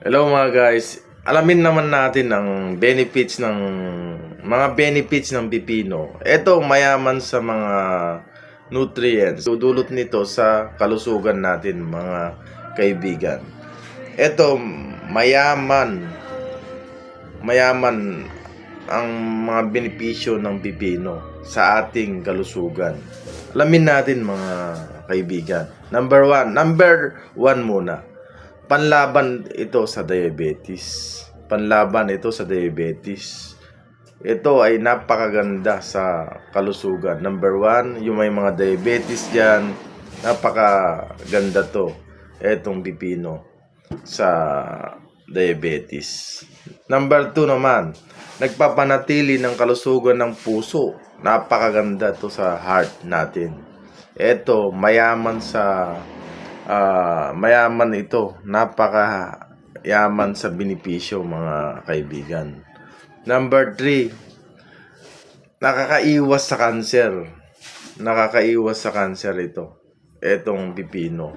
Hello mga guys, alamin naman natin ang benefits ng pipino. Ito mayaman sa mga nutrients. Dudulot nito sa kalusugan natin mga kaibigan. Ito mayaman ang mga benepisyo ng pipino sa ating kalusugan. Alamin natin mga kaibigan. Number one muna. Panlaban ito sa diabetes. Ito ay napakaganda sa kalusugan. Number one, yung may mga diabetes dyan, napakaganda to. Itong pipino sa diabetes. Number two naman, nagpapanatili ng kalusugan ng puso. Napakaganda to sa heart natin. Ito, mayaman ito, napakayaman sa benepisyo mga kaibigan. Number 3, nakakaiwas sa kanser ito. Etong pipino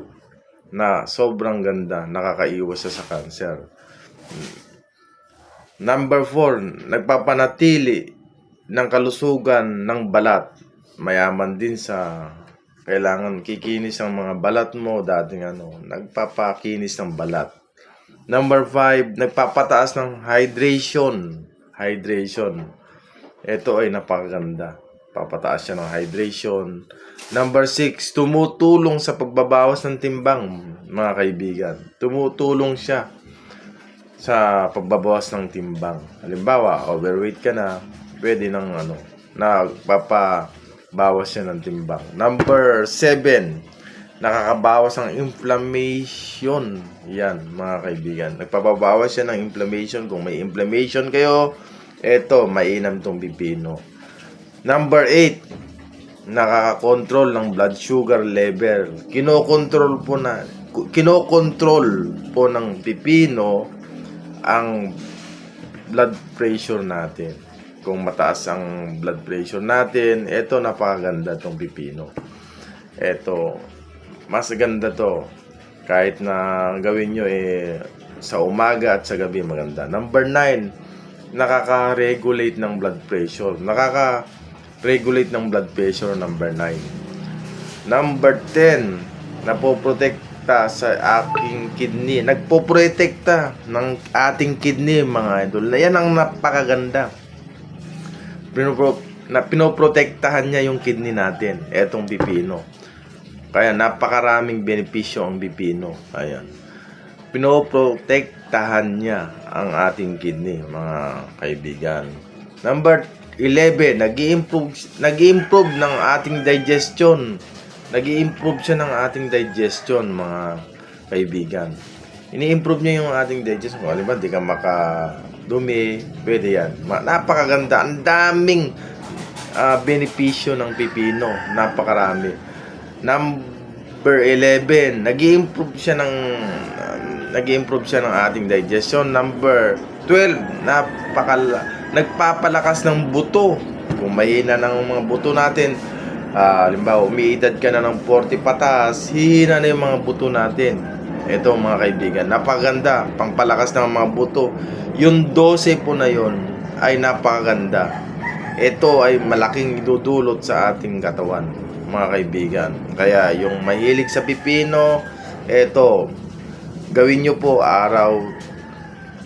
na sobrang ganda, nakakaiwas sa kanser. Number 4, nagpapanatili ng kalusugan ng balat. Mayaman din sa kailangan kikinis ang mga balat mo, nagpapakinis ng balat. Number 5, nagpapataas ng hydration. Ito ay napakaganda. Papataas siya ng hydration. Number 6, tumutulong sa pagbabawas ng timbang, mga kaibigan. Tumutulong siya sa pagbabawas ng timbang. Halimbawa, overweight ka na, pwede bawas siya ng timbang. Number 7, nakakabawas ng inflammation. Yan, mga kaibigan. Nagpapabawas siya ng inflammation. Kung may inflammation kayo, eto, mainam tong pipino. Number 8, nakakakontrol ng blood sugar level. Kinokontrol po ng pipino ang blood pressure natin. Kung mataas ang blood pressure natin, ito napakaganda tong pipino. Ito, mas ganda to. Kahit na gawin nyo sa umaga at sa gabi maganda. Number 9, nakaka-regulate ng blood pressure. Number 9. Number 10, napoprotekta sa aking kidney. Nagpoprotekta ng ating kidney, mga idol. Yan ang napakaganda. Pinoprotektahan niya yung kidney natin, etong pipino. Kaya napakaraming benepisyo ang pipino. Ayan. Pinoprotektahan niya ang ating kidney, mga kaibigan. Number 11, nag-i-improve ng ating digestion. Nag-i-improve siya ng ating digestion, mga kaibigan. Ini-improve niya yung ating digestion. Kung alam ba, di ka makadumi, pwede yan. Napakaganda. Ang daming benepisyo ng pipino. Napakarami. Number 11, nag-i-improve siya ng ating digestion. Number 12, nagpapalakas ng buto. Kung mahina ng mga buto natin, halimbawa, umiidad ka na ng 40 patas, hihina na yung mga buto natin. Ito, mga kaibigan, napakaganda, pangpalakas ng mga buto. Yung 12 po na yon ay napakaganda. Ito ay malaking idudulot sa ating katawan, mga kaibigan. Kaya yung mahilig sa pipino, ito, gawin nyo po araw,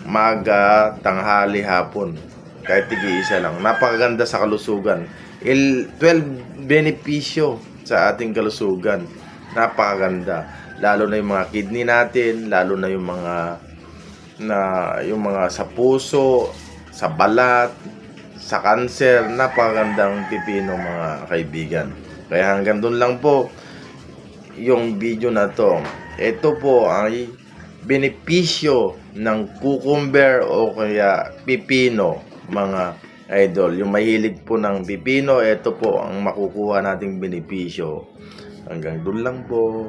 maga, tanghali, hapon. Kahit tig-isa lang. Napakaganda sa kalusugan. 12 benepisyo sa ating kalusugan. Napakaganda. Lalo na yung mga kidney natin, lalo na yung mga sa puso, sa balat, sa kanser. Napakagandang pipino, mga kaibigan. Kaya hanggang doon lang po yung video na to. Ito po ay benepisyo ng cucumber o kaya pipino, mga idol. Yung mahilig po ng pipino, ito po ang makukuha nating benepisyo. Hanggang doon lang po.